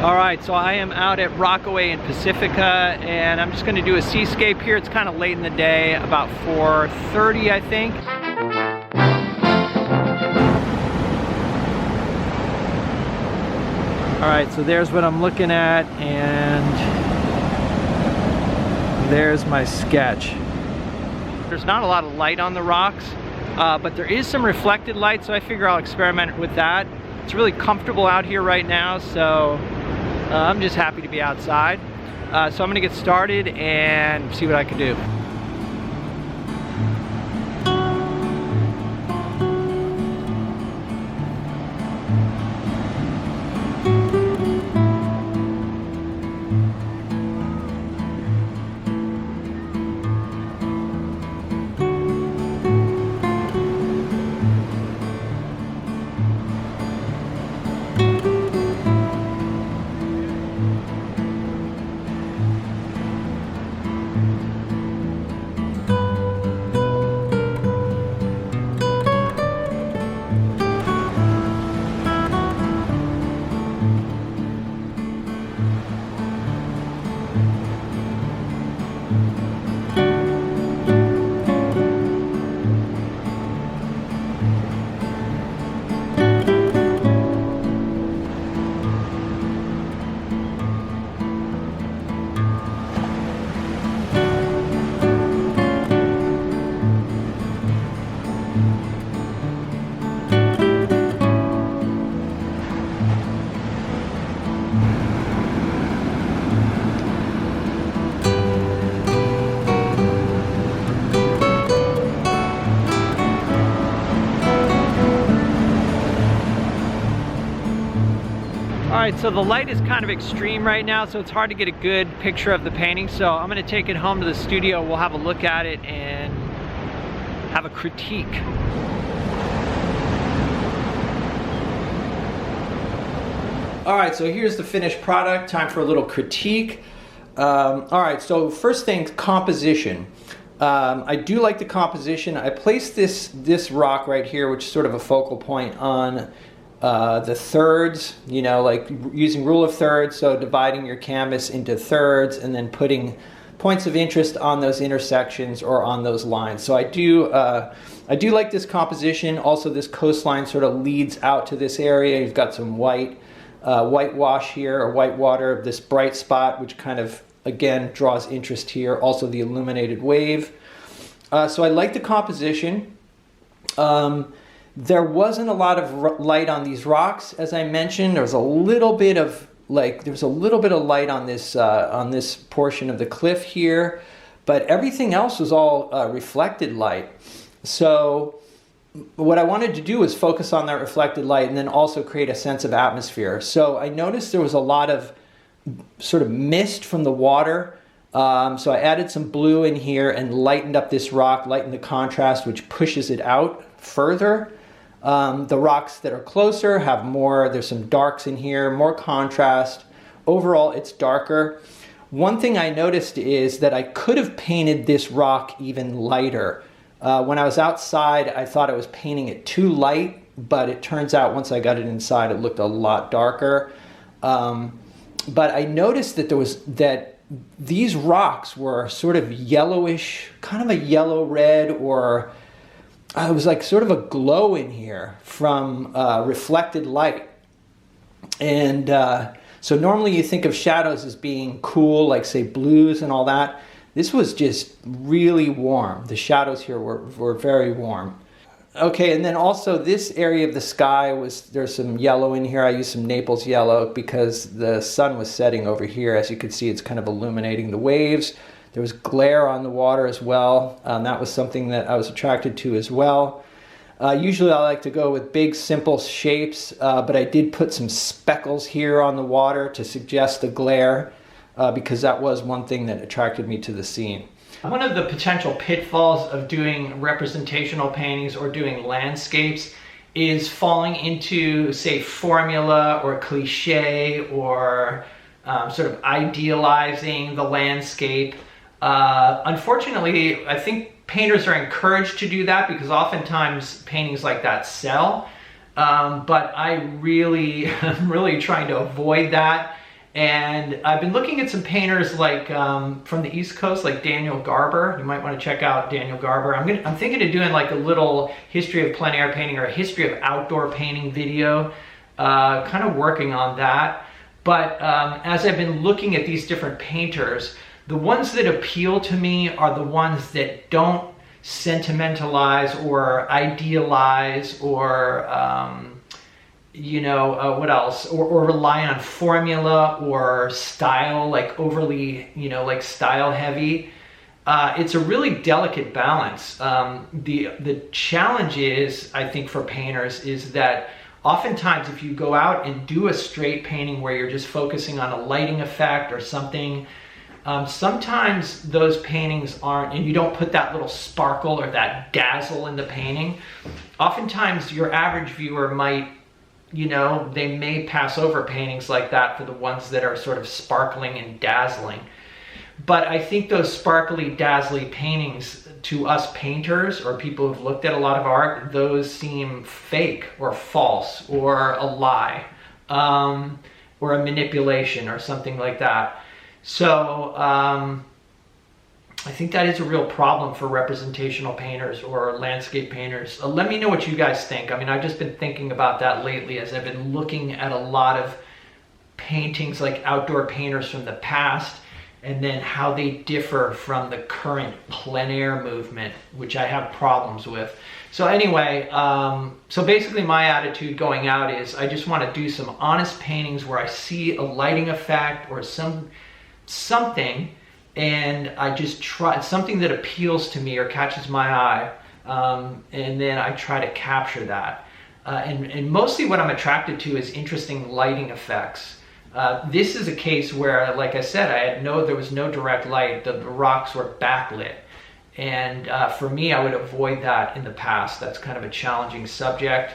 Alright, so I am out at Rockaway in Pacifica, and I'm just going to do a seascape here. It's kind of late in the day, about 4:30 I think. Alright, so there's what I'm looking at, and there's my sketch. There's not a lot of light on the rocks, but there is some reflected light, so I figure I'll experiment with that. It's really comfortable out here right now, so I'm just happy to be outside. So I'm gonna get started and see what I can do. Alright, so the light is kind of extreme right now, so it's hard to get a good picture of the painting. So I'm going to take it home to the studio. We'll have a look at it and have a critique. Alright, so here's the finished product. Time for a little critique. Alright, so first thing, composition. I do like the composition. I placed this rock right here, which is sort of a focal point, on the thirds, you know, like using rule of thirds, so dividing your canvas into thirds and then putting points of interest on those intersections or on those lines. So I do like this composition. Also, this coastline sort of leads out to this area. You've got some whitewash here, or white water, this bright spot, which kind of, again, draws interest here. Also the illuminated wave. So I like the composition. There wasn't a lot of light on these rocks, as I mentioned. There was a little bit of light on this portion of the cliff here, but everything else was all reflected light. So what I wanted to do was focus on that reflected light and then also create a sense of atmosphere. So I noticed there was a lot of sort of mist from the water. So I added some blue in here and lightened up this rock, lightened the contrast, which pushes it out further. The rocks that are closer have more, there's some darks in here, more contrast. Overall, it's darker. One thing I noticed is that I could have painted this rock even lighter. When I was outside, I thought I was painting it too light, but it turns out once I got it inside, it looked a lot darker. But I noticed that these rocks were sort of yellowish, kind of a yellow-red, or it was like sort of a glow in here from reflected light. And so normally you think of shadows as being cool, like say blues and all that. This was just really warm. The shadows here were very warm. Okay, and then also this area of the sky there's some yellow in here. I used some Naples yellow because the sun was setting over here. As you can see, it's kind of illuminating the waves. There was glare on the water as well. That was something that I was attracted to as well. Usually I like to go with big, simple shapes, but I did put some speckles here on the water to suggest the glare, because that was one thing that attracted me to the scene. One of the potential pitfalls of doing representational paintings or doing landscapes is falling into, say, formula or cliche, or sort of idealizing the landscape. Unfortunately, I think painters are encouraged to do that because oftentimes paintings like that sell. But I'm really trying to avoid that. And I've been looking at some painters like from the East Coast, like Daniel Garber. You might want to check out Daniel Garber. I'm thinking of doing like a little history of plein air painting or a history of outdoor painting video, kind of working on that. But as I've been looking at these different painters, the ones that appeal to me are the ones that don't sentimentalize or idealize or what else? Or rely on formula or style, like overly, like style heavy. It's a really delicate balance. The challenge is, I think, for painters is that oftentimes if you go out and do a straight painting where you're just focusing on a lighting effect or something, sometimes those paintings aren't, and you don't put that little sparkle or that dazzle in the painting. Oftentimes your average viewer might, they may pass over paintings like that for the ones that are sort of sparkling and dazzling. But I think those sparkly, dazzly paintings to us painters or people who've looked at a lot of art, those seem fake or false or a lie, or a manipulation or something like that. So I think that is a real problem for representational painters or landscape painters. Let me know what you guys think. I mean, I've just been thinking about that lately as I've been looking at a lot of paintings like outdoor painters from the past, and then how they differ from the current plein air movement, which I have problems with. So anyway, so basically my attitude going out is I just want to do some honest paintings where I see a lighting effect or something, and I just try something that appeals to me or catches my eye, and then I try to capture that. And mostly what I'm attracted to is interesting lighting effects. This is a case where, like I said, there was no direct light. The rocks were backlit. And for me, I would avoid that in the past. That's kind of a challenging subject.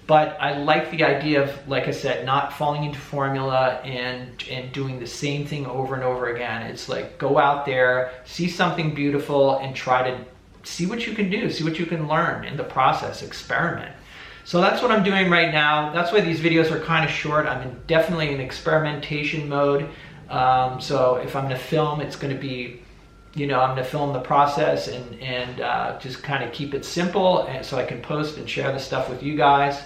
But I like the idea of, like I said, not falling into formula and doing the same thing over and over again. It's like, go out there, see something beautiful, and try to see what you can do, see what you can learn in the process, experiment. So that's what I'm doing right now. That's why these videos are kind of short. I'm definitely in experimentation mode. So if I'm gonna film, it's gonna be, I'm gonna film the process and just kind of keep it simple, and so I can post and share the stuff with you guys.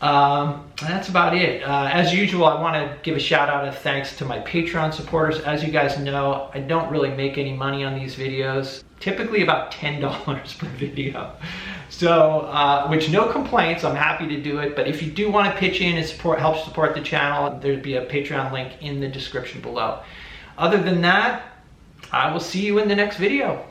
That's about it. As usual, I want to give a shout out and thanks to my Patreon supporters. As you guys know, I don't really make any money on these videos, typically about $10 per video. So, which no complaints, I'm happy to do it. But if you do want to pitch in and help support the channel, there'd be a Patreon link in the description below. Other than that, I will see you in the next video.